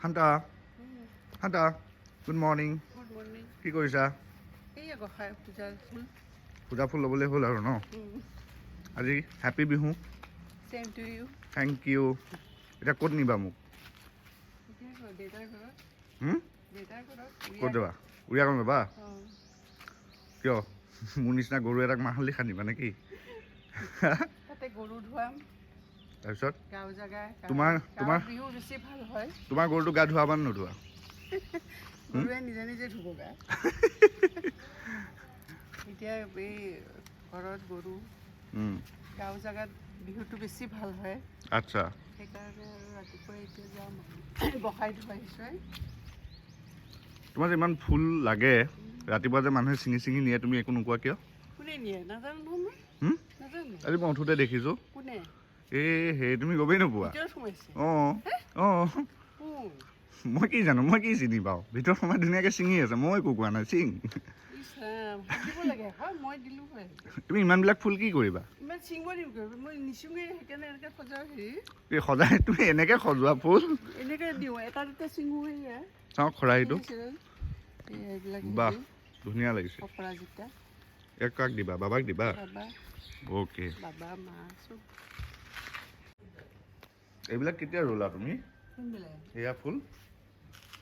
Hanta. Hanta. Good morning. Good morning. কি কৰিছা? এই গোসাঁই পূজাৰ ফুল। পূজা ফুল ল'বলৈ হ'ল আৰু ন? আজি happy Bihu. Same to you. Thank you. এতিয়া ক'ত নিবা মোক? দেউতাৰ ঘৰত। দেউতাৰ ঘৰত। ক'ত যাবা? উৰিয়া কম যাবা? কিয়? মোৰ নিচিনা গৰু এটাক মাহ হালধি খান্দিবা নেকি? তাতে গৰু ধুৱাম। তাৰপিছত? গাঁও জাগা। তোমাৰ বিহু বেছি ভাল হয়। তোমাৰ গৰুটো গা ধুৱাবা নে নোধোৱা? গৰুৱে নিজে নিজে ধুব গা। এতিয়া এই ঘৰত গৰু গাঁও জাগাত বিহুটো বেছি ভাল হয়। আচ্ছা। সেইকাৰণে আৰু ৰাতিপুৱা এতিয়া যাম গোসাঁই ধুৱাই। তোমাৰ যে ইমান ফুল লাগে ৰাতিপুৱা যে মানুহে ছিঙি নিয়ে তুমি একো নোকোৱা কিয়? কোনে নিয়ে নাজানো নহয় মই। নাজানো। আজি মই উঠোতে দেখিছোঁ। কোনে? সেই তুমি গমেই নোপোৱা? ভিতৰত সোমাইছে। মই কি জানো, মই কি চিনি পাওঁ? ভিতৰত সোমাই ধুনীয়াকৈ ছিঙি আছে, মই একো কোৱা নাই, চিং। দিব লাগে মই দিলোঁ হয়। তুমি ইমানবিলাক ফুল কি কৰিবা? ইমান ছিঙিব দিম মই নিচিঙে সেইকাৰণে এনেকৈ সজাওঁ সজাই তুমি এনেকৈ সজোৱা ফুল? এনেকৈ দিওঁ এটা দুটা ছিঙো সেয়া। চাওঁ খৰাহিটো। এইবিলাক বাহ ধুনীয়া লাগিছে। অপৰাজিতা। কাক দিবা? বাবাক দিবা? বাবা। অ'কে। বাবা মা চব। এইবিলাক কেতিয়া ৰুলা তুমি? কোনবিলাক? এয়া ফুল?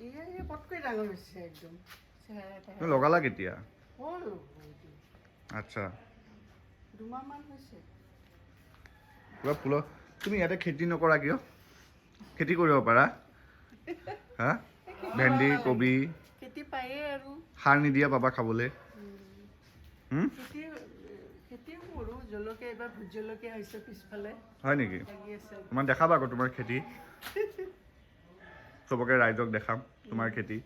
এয়া পটকৈ ডাঙৰ হৈছে একদম। তুমি লগালা কেতিয়া? হ'ল আচ্ছা। 2 মাহমান হৈছে। পুৰা ফুলৰ তুমি ইয়াতে খেতি নকৰা কিয়? খেতি কৰিব পাৰা। হা? ভেন্দি কবি খেতি পায়েই আৰু সাৰ নিদিয়া পাবা খাবলৈ। খেতিও কৰোঁ। জলকীয়া এইবাৰ ভোট জলকীয়া হৈছে পিছফালে। হয় নেকি? লাগি আছে। তোমাৰ দেখাবা আকৌ তোমাৰ খেতি। চবকে ৰাইজক দেখাম তোমাৰ খেতি।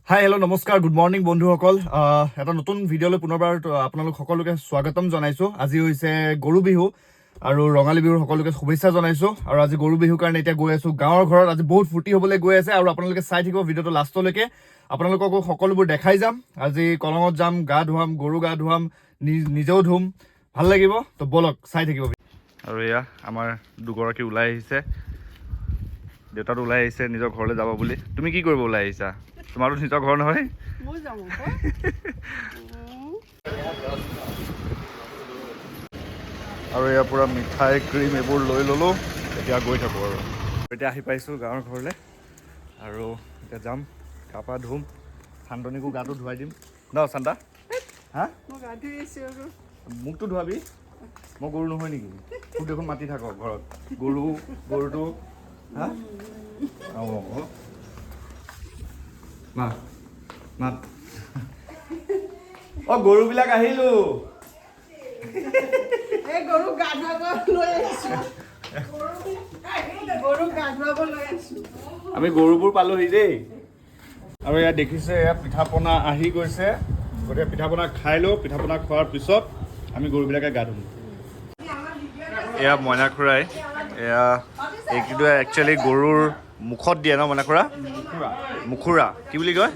হাই হেল্ল' নমস্কাৰ গুড মৰ্ণিং বন্ধুসকল। এটা নতুন ভিডিঅ'লৈ পুনৰবাৰ আপোনালোক সকলোকে স্বাগতম জনাইছোঁ। আজি হৈছে গৰু বিহু আৰু ৰঙালী বিহুৰ সকলোকে শুভেচ্ছা জনাইছোঁ। আৰু আজি গৰু বিহুৰ কাৰণে এতিয়া গৈ আছোঁ গাঁৱৰ ঘৰত। আজি বহুত ফূৰ্তি হ'বলৈ গৈ আছে আৰু আপোনালোকে চাই থাকিব ভিডিঅ'টো লাষ্টলৈকে। আপোনালোককো সকলোবোৰ দেখাই যাম। আজি কলঙত যাম, গা ধুৱাম, গৰু গা ধুৱাম, নিজেও ধুম, ভাল লাগিব। তো বলক চাই থাকিব। আৰু এয়া আমাৰ দুগৰাকী ওলাই আহিছে। দেউতাটো ওলাই আহিছে নিজৰ ঘৰলৈ যাব বুলি। তুমি কি কৰিব ওলাই আহিছা? তোমাৰতো নিজৰ ঘৰ নহয়? মই যাম আৰু ইয়াৰ পৰা মিঠাই ক্ৰীম এইবোৰ লৈ ল'লোঁ। এতিয়া গৈ থাকোঁ আৰু এতিয়া আহি পাইছোঁ গাঁৱৰ ঘৰলৈ আৰু এতিয়া যাম গা পা ধুম। শান্তনীকো গাটো ধুৱাই দিম ন শান্তা? হা? মই গা ধুই আছোঁ আৰু মোকতো ধুৱাবি। মই গৰু নহয় নেকি? তোক দেখোন মাতি থাকক ঘৰত গৰুটো। হা? মাত গৰুবিলাক আহিলোঁ। গৰু গা ধুৱাব লৈ আহিছোঁ। আমি গৰুবোৰ পালোহি দেই। আৰু ইয়াত দেখিছে এয়া পিঠা পনা আহি গৈছে। গতিকে পিঠা পনা খাই লওঁ। পিঠা পনা খোৱাৰ পিছত আমি গৰুবিলাকে গা ধুম। এয়া মইনা খুৰাই। এয়া এইটো একচুৱেলি গৰুৰ মুখত দিয়ে ন মইনা খুৰা? মুখুৰা কি বুলি কয়?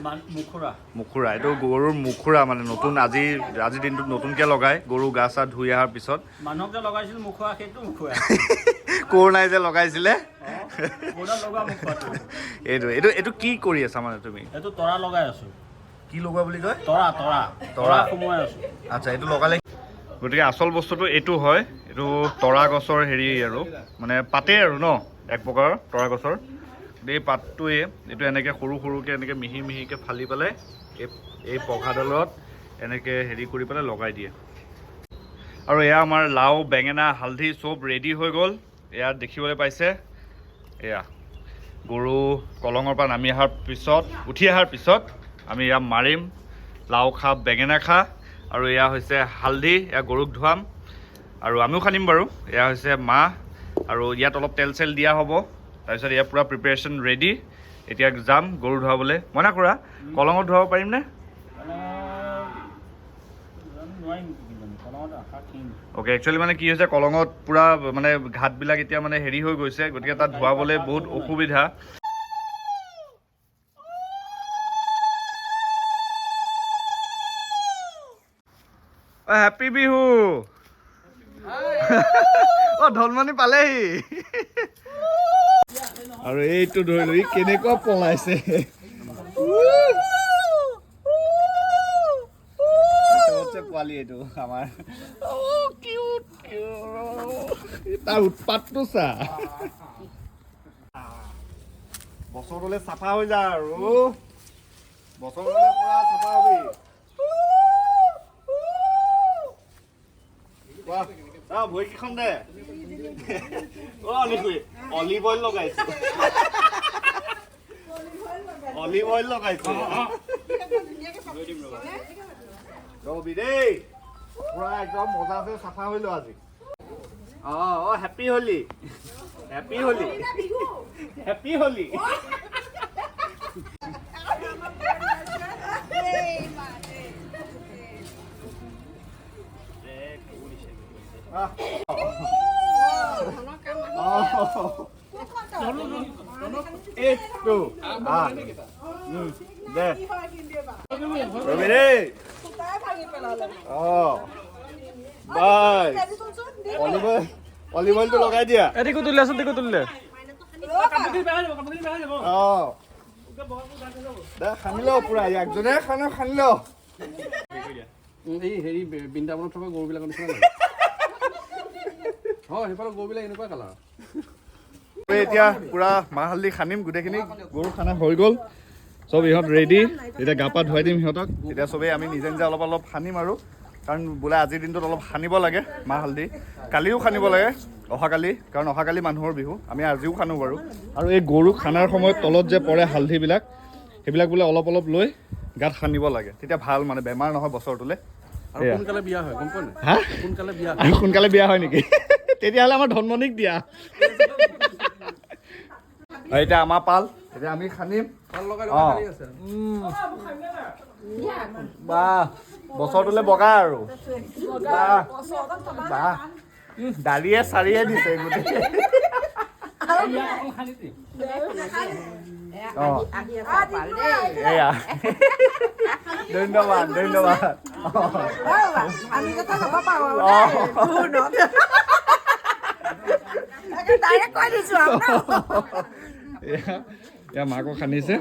মুখুৰা। এইটো গৰুৰ মুখুৰা মানে নতুন আজিৰ দিনটোত নতুনকৈ লগাই গৰু গা চা ধুই অহাৰ পিছত। মানুহক যে লগাইছিল মুখুৰা সেইটো মুখুৰা। কৰোণাই যে লগাইছিলে এইটো কি কৰি আছা মানে তুমি? এইটো তৰা লগাই আছো। কি লগোৱা বুলি কয়? তৰা সোমোৱাই আছো। আচ্ছা এইটো লগালে। গতিকে আচল বস্তুটো এইটো হয়। এইটো তৰা গছৰ হেৰি আৰু মানে পাতেই আৰু ন এক প্ৰকাৰৰ তৰা গছৰ। এই পাতটোৱে এইটো এনেকৈ সৰুকৈ এনেকৈ মিহিকৈ ফালি পেলাই এই পঘাডালত এনেকৈ হেৰি কৰি পেলাই লগাই দিয়ে। আৰু এয়া আমাৰ লাও বেঙেনা হালধি চব ৰেডি হৈ গ'ল। এয়া দেখিবলৈ পাইছে। এয়া গৰু কলঙৰ পৰা নামি উঠি অহাৰ পিছত আমি এয়া মাৰিম। লাও খা বেঙেনা খা আৰু এয়া হৈছে হালধি। এয়া গৰুক ধুৱাম আৰু আমিও খানিম বাৰু। এয়া হৈছে মাহ আৰু ইয়াত অলপ তেল চেল দিয়া হ'ব। তাৰপিছত এয়া পূৰা প্ৰিপেৰেশ্যন ৰেডি। এতিয়া যাম গৰু ধুৱাবলৈ। মইনা খুৰা কলঙত ধুৱাব পাৰিমনে? অ'কে একচুৱেলি মানে কি হৈছে কলঙত পূৰা মানে ঘাটবিলাক এতিয়া মানে হেৰি হৈ গৈছে। গতিকে তাত ধুৱাবলৈ বহুত অসুবিধা। হেপী বিহু। ধনমণি পালেহি। আৰু এইটো ধৰিলো ই কেনেকুৱা পলাইছে পোৱালি এইটো আমাৰ তাৰ উৎপাতটো চা বছৰটোলে চাফা হৈ যা আৰু বছৰটোলে পুৰা চাফা হবি ভৰি কেইখন দে অলিভ অইল লগাইছে অলিভ অইল লগাইছে ৰবি দেই পুৰা একদম মজা আছে চাফা হৈ ল আজি হেপী হলি হেপী হলি হেপী হলি এইটো দে ৰবি দেই বাই অলিভ অইলটো লগাই দিয়া এদিকো তুলিলে আছো দিকো তুলিলে দে খানি ল পুৰা একজনে খানি ল এই হেৰি বৃন্দাবনত থকা গৰুবিলাকৰ নিচিনা সেইফালে গৰুবিলাক এনেকুৱা কালাৰ এতিয়া পুৰা মাহ হালধি খানিম গোটেইখিনি গৰু খানা হৈ গ'ল চব ইহঁত ৰেডি এতিয়া গা পা ধুৱাই দিম সিহঁতক এতিয়া চবেই আমি নিজে নিজে অলপ অলপ সানিম আৰু কাৰণ বোলে আজিৰ দিনটোত অলপ সানিব লাগে মাহ হালধি কালিও সানিব লাগে অহাকালি কাৰণ অহাকালি মানুহৰ বিহু আমি আজিও সানো বাৰু আৰু এই গৰু খানাৰ সময়ত তলত যে পৰে হালধিবিলাক সেইবিলাক বোলে অলপ অলপ লৈ গাত সানিব লাগে তেতিয়া ভাল মানে বেমাৰ নহয় বছৰটোলে সোনকালে বিয়া হয় গম পোৱা নাই হা সোনকালে বিয়া আৰু সোনকালে বিয়া হয় নেকি তেতিয়াহ'লে আমাৰ ধনমণিক দিয়া এতিয়া আমাৰ পাল এতিয়া আমি খানিম বাহ বছৰটোলে বগা আৰু বাহ দাড়িয়ে চাৰিয়ে দিছে গোটেই এয়া ধন্যবাদ ধন্যবাদ এয়া মাকো খান্দিছে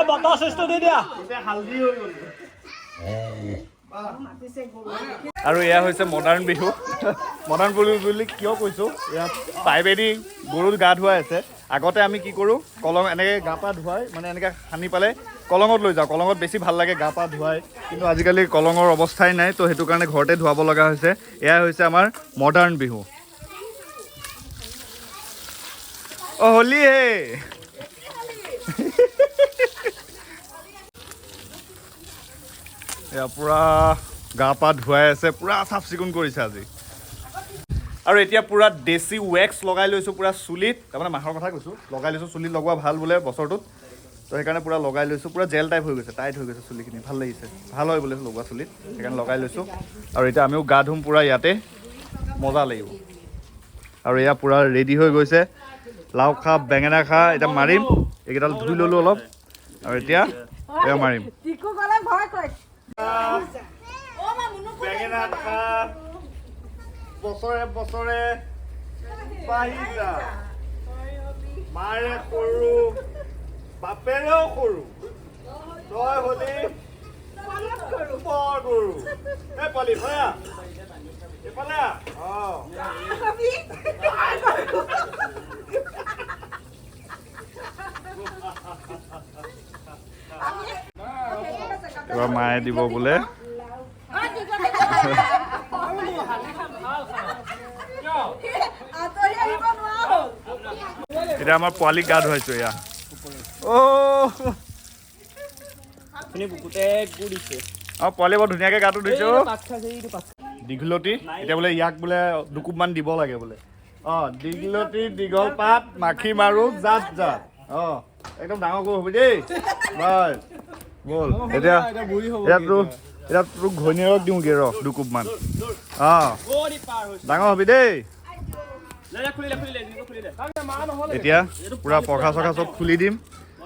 বতাহ চেষ্টা দি দিয়া হালধি হৈ গ'ল আৰু এয়া হৈছে মডাৰ্ণ বিহু মডাৰ্ণ বিহু বুলি কিয় কৈছোঁ ইয়াত পাইপেদি গৰুত গা ধুৱাই আছে আগতে আমি কি কৰোঁ কলং এনেকৈ গা পা ধুৱাই মানে এনেকৈ সানি পেলাই কলঙত লৈ যাওঁ কলঙত বেছি ভাল লাগে গা পা ধুৱাই কিন্তু আজিকালি কলঙৰ অৱস্থাই নাই তো সেইটো কাৰণে ঘৰতে ধুৱাব লগা হৈছে এয়া হৈছে আমাৰ মডাৰ্ণ বিহু হোলী হে এয়া পুৰা গা পা ধুৱাই আছে পুৰা চাফ চিকুণ কৰিছে আজি আৰু এতিয়া পুৰা দেশী ৱেক্স লগাই লৈছোঁ পুৰা চুলিত তাৰমানে মাহৰ কথা কৈছোঁ লগাই লৈছোঁ চুলিত লগোৱা ভাল বোলে বছৰটোত তো সেইকাৰণে পুৰা লগাই লৈছোঁ পুৰা জেল টাইপ হৈ গৈছে টাইট হৈ গৈছে চুলিখিনি ভাল লাগিছে ভাল হয় বোলে লগোৱা চুলিত সেইকাৰণে লগাই লৈছোঁ আৰু এতিয়া আমিও গা ধুম পুৰা ইয়াতে মজা লাগিব আৰু এয়া পুৰা ৰেডি হৈ গৈছে লাও খা বেঙেনা খা এতিয়া মাৰিম এইকেইডাল ধুই ল'লোঁ অলপ আৰু এতিয়া এয়া মাৰিম বেঙেনা খা বছৰে বছৰে বাঢ়ি যা মাৰে সৰু বাপেৰেও সৰু তই হলি বৰ গৰু এই পোৱালি ভয়া এইফালে এবাৰ মায়ে দিব বোলে এতিয়া আমাৰ পোৱালিক গা ধুৱাইছো এয়া পোৱালি বৰ ধুনীয়াকে গাটো ধুইছো দীঘলতি এতিয়া বোলে ইয়াক বোলে দুকুবমান দিব লাগে বোলে দীঘলতি দীঘল পাত মাখি মাৰো জাত জাত একদম ডাঙৰ গৰু হ'ব দেই বল এতিয়া ইয়াতো এতিয়া তোক ঘৈণীয়েৰক দিওঁগৈ ৰ দুকোপমান অঁ ডাঙৰ হবি দেই এতিয়া পূৰা পঘা চঘা চব খুলি দিম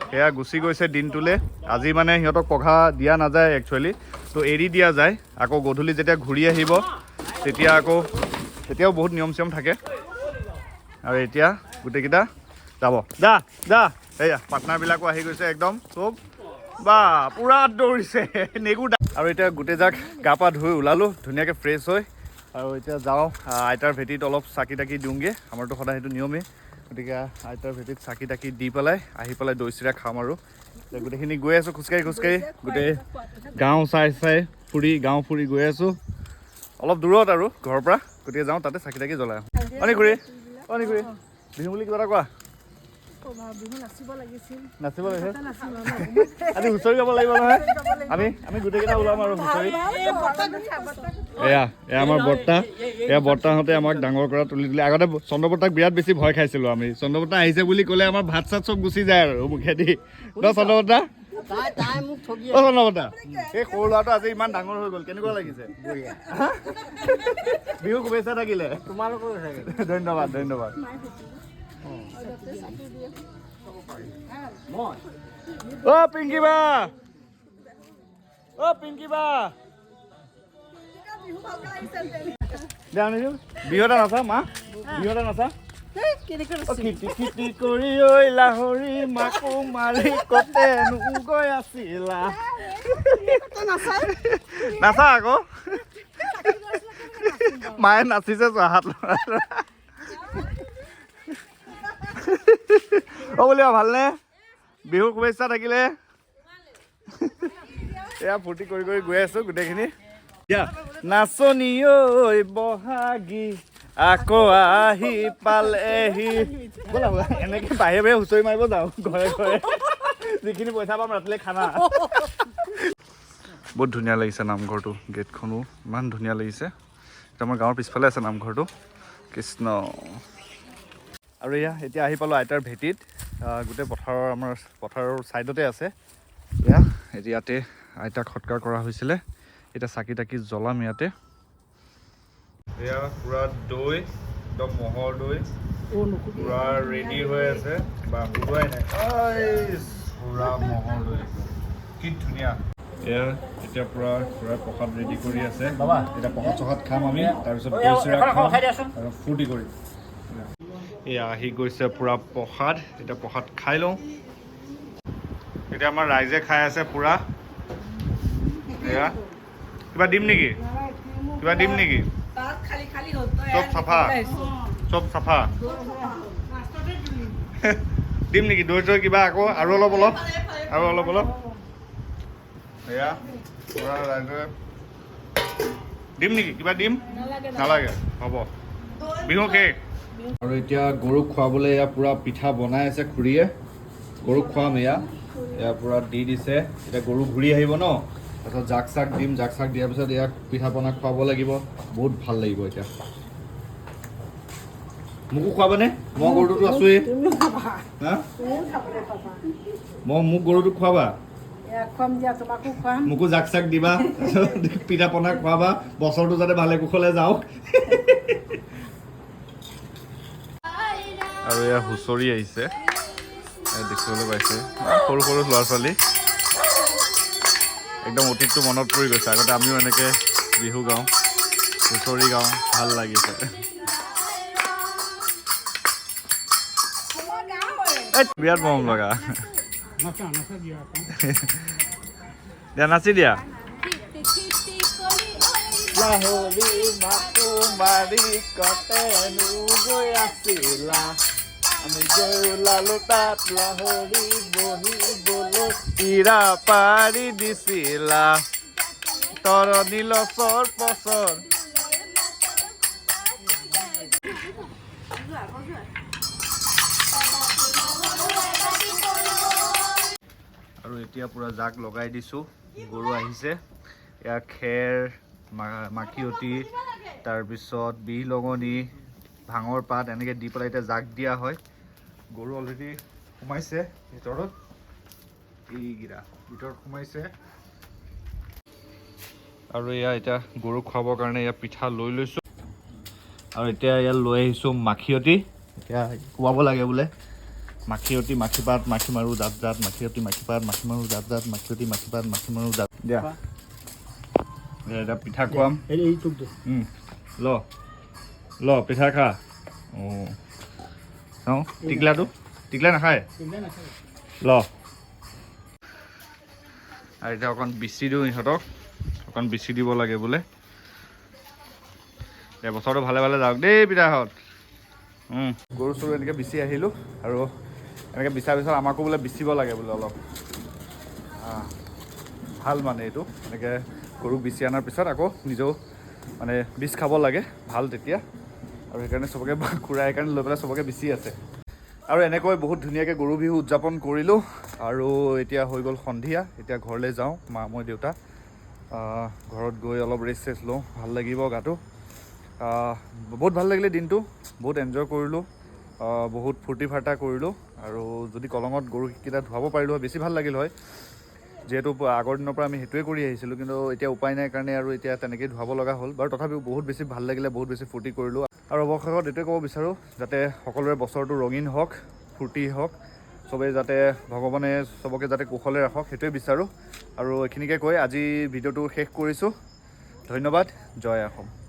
সেয়া গুচি গৈছে দিনটোলৈ আজি মানে সিহঁতক পঘা দিয়া নাযায় একচুৱেলি তো এৰি দিয়া যায় আকৌ গধূলি যেতিয়া ঘূৰি আহিব তেতিয়া আকৌ তেতিয়াও বহুত নিয়ম চিয়ম থাকে আৰু এতিয়া গোটেইকেইটা যাব যা যা এয়া পাৰ্টনাৰবিলাকো আহি গৈছে একদম চব বা পূৰা দৌৰিছে নেগু আৰু এতিয়া গোটেইজাক গা পা ধুই ওলালোঁ ধুনীয়াকৈ ফ্ৰেছ হৈ আৰু এতিয়া যাওঁ আইতাৰ ভেটিত অলপ চাকি তাকি দিওঁগৈ আমাৰতো সদায় সেইটো নিয়মেই গতিকে আইতাৰ ভেটিত চাকি তাকি দি পেলাই আহি পেলাই দৈ চিৰা খাম আৰু গোটেইখিনি গৈ আছোঁ খোজকাঢ়ি গোটেই গাঁও চাই গাঁও ফুৰি গৈ আছোঁ অলপ দূৰত আৰু ঘৰৰ পৰা গতিকে যাওঁ তাতে চাকি তাকি জ্বলাই আহোঁ অনিকুৰি বিহু বুলি কিবা এটা কোৱা নাচিব লাগিছে আজি হুঁচৰি গাব লাগিব নহয় আমি গোটেইকেইটা ওলাম আৰু হুঁচৰি এয়া আমাৰ বৰ্তাহঁতে আমাক ডাঙৰ কৰা তুলি দিলে আগতে চন্দ্ৰবৰ্তাক বিৰাট বেছি ভয় খাইছিলোঁ আমি চন্দ্ৰবৰ্তা আহিছে বুলি ক'লে আমাৰ ভাত চাত চব গুচি যায় আৰু মুখেদি ন চন্দ্ৰবৰ্তা চন্দ্ৰবৰ্তা এই সৰু ল'ৰাটো আজি ইমান ডাঙৰ হৈ গ'ল কেনেকুৱা লাগিছে বিহু শুভেচ্ছা থাকিলে তোমালোকৰ ধন্যবাদ পিংকি বা বিহু এটা নাচা মা বিহু এটা নাচা খেতি কৰি ঐ লাহৰি মাকো মাৰি কতে গৈ আছিলা নাচা আকৌ মায়ে নাচিছে হাত অ বুলিবা ভালনে বিহুৰ শুভেচ্ছা থাকিলে এয়া ফূৰ্তি কৰি গৈ আছো গোটেইখিনি নাচনি ঐ বহাগী আকৌ আহি পালেহি ব'লা এনেকে বাহিৰে হুঁচৰি মাৰিব যাওঁ ঘৰে যিখিনি পইচা পাম ৰাতিলে খানা বহুত ধুনীয়া লাগিছে নামঘৰটো গেটখনো ইমান ধুনীয়া লাগিছে আমাৰ গাঁৱৰ পিছফালে আছে নামঘৰটো কৃষ্ণ আৰু এতিয়া আহি পালোঁ আইতাৰ ভেটিত গোটেই আমাৰ পথাৰৰ ছাইডতে আছে ইয়াতে আইতাক সৎকাৰ কৰা হৈছিলে এতিয়া চাকি তাকি জ্বলাম ইয়াতে এয়া পূৰা দৈ একদম ম'হৰ দৈ পূৰা ৰেডি হৈ আছে বা ওলোৱাই নাই পূৰা ম'হৰ দৈ কি ধুনীয়া এয়া এতিয়া পূৰা প্ৰসাদ ৰেডি কৰি আছে এতিয়া প্ৰসাদ চসাদ খাম আমি তাৰপিছত দৈ চিৰা খাম আৰু ফূৰ্তি কৰিম এয়া আহি গৈছে পূৰা প্ৰসাদ এতিয়া প্ৰসাদ খাই লওঁ এতিয়া আমাৰ ৰাইজে খাই আছে পূৰা এয়া কিবা দিম নেকি চব চাফা দিম নেকি দৈ চৈ কিবা আকৌ আৰু অলপ এয়া পূৰা ৰাইজে দিম নেকি কিবা দিম নালাগে হ'ব বিহু শেষ আৰু এতিয়া গৰুক খুৱাবলৈ এয়া পূৰা পিঠা বনাই আছে খুৰীয়ে গৰুক খুৱাম এয়া পূৰা দি দিছে এতিয়া গৰু ঘূৰি আহিব ন তাৰপিছত জাক চাক দিয়াৰ পিছত ইয়াক পিঠা পনা খুৱাব লাগিব বহুত ভাল লাগিব এতিয়া মোকো খুৱাবনে মই গৰুটোতো আছোৱেই মোক গৰুটো খুৱাবা মোকো জাক চাক দিবা পিঠা পনা খুৱাবা বছৰটো যাতে ভালে কুশলে যাওক আৰু এয়া হুঁচৰি আহিছে দেখিবলৈ পাইছে সৰু ল'ৰা ছোৱালী একদম অতীতটো মনত পৰি গৈছে আগতে আমিও এনেকৈ বিহু গাওঁ হুঁচৰি গাওঁ ভাল লাগিছে বিৰাট মৰম লগা দিয়া নাচি দিয়া লাহৰি মাকো মাৰি কতেনো গৈ আছিলা আমি গৈ ওলালো তাত লাহৰি বহিবলৈ ইৰা পাৰি দিছিলা তৰণি লচৰ পচৰ আৰু এতিয়া পূৰা জাক লগাই দিছোঁ গৰু আহিছে এয়া খেৰ মাখিয়তী তাৰপিছত বিহ লগনি ভাঙৰ পাত এনেকৈ দি পেলাই এতিয়া জাক দিয়া হয় গৰু অলৰেডি সোমাইছে ভিতৰত এইকেইটা ভিতৰত সোমাইছে আৰু এয়া এতিয়া গৰুক খুৱাবৰ কাৰণে এয়া পিঠা লৈ লৈছোঁ আৰু এতিয়া ইয়াত লৈ আহিছোঁ মাখিয়তী এতিয়া খুৱাব লাগে বোলে মাখিয়তী মাখিপাত মাখি মাৰো জাত জাত মাখিয়তী মাখিপাত মাখি মাৰো জাত জাত মাখিয়তী মাখিপাত মাখি মাৰো জাত দিয়া এতিয়া পিঠা খুৱাম ল ল পিঠা খা অঁ চাওঁ টিকলা নাখায় ল আৰু এতিয়া অকণ বিচি দিওঁ ইহঁতক অকণ বিচি দিব লাগে বোলে এতিয়া বছৰটো ভালে ভালে যাওক দেই পিতাহঁত গৰু চৰু এনেকৈ বিচি আহিলোঁ আৰু এনেকৈ বিচাৰ পিছত আমাকো বোলে বিচিব লাগে বোলে অলপ ভাল মানে এইটো এনেকৈ গৰুক বিচি অনাৰ পিছত আকৌ নিজেও মানে বিচ খাব লাগে ভাল তেতিয়া আৰু সেইকাৰণে চবকে খুৰাই সেইকাৰণে লৈ পেলাই চবকে বিচি আছে আৰু এনেকৈ বহুত ধুনীয়াকৈ গৰু বিহু উদযাপন কৰিলোঁ আৰু এতিয়া হৈ গ'ল সন্ধিয়া এতিয়া ঘৰলৈ যাওঁ মা মই দেউতা ঘৰত গৈ অলপ ৰেষ্ট চেষ্ট লওঁ ভাল লাগিব গাটো বহুত ভাল লাগিলে দিনটো বহুত এনজয় কৰিলোঁ বহুত ফূৰ্তি ফাৰ্তা কৰিলোঁ আৰু যদি কলঙত গৰুকেইটা ধুৱাব পাৰিলোঁ হয় বেছি ভাল লাগিল হয় যিহেতু আগৰ দিনৰ পৰা আমি সেইটোৱে কৰি আহিছিলোঁ কিন্তু এতিয়া উপায় নাই কাৰণে আৰু এতিয়া তেনেকেই ধুৱাব লগা হ'ল বাৰু তথাপিও বহুত বেছি ভাল লাগিলে বহুত বেছি ফূৰ্তি কৰিলোঁ আৰু অৱশেষত এইটোৱে ক'ব বিচাৰোঁ যাতে সকলোৰে বছৰটো ৰঙীন হওক ফূৰ্তি হওক চবেই যাতে ভগৱানে চবকে যাতে কুশলে ৰাখক সেইটোৱে বিচাৰোঁ আৰু এইখিনিকে কৈ আজি ভিডিঅ'টো শেষ কৰিছোঁ ধন্যবাদ জয় অসম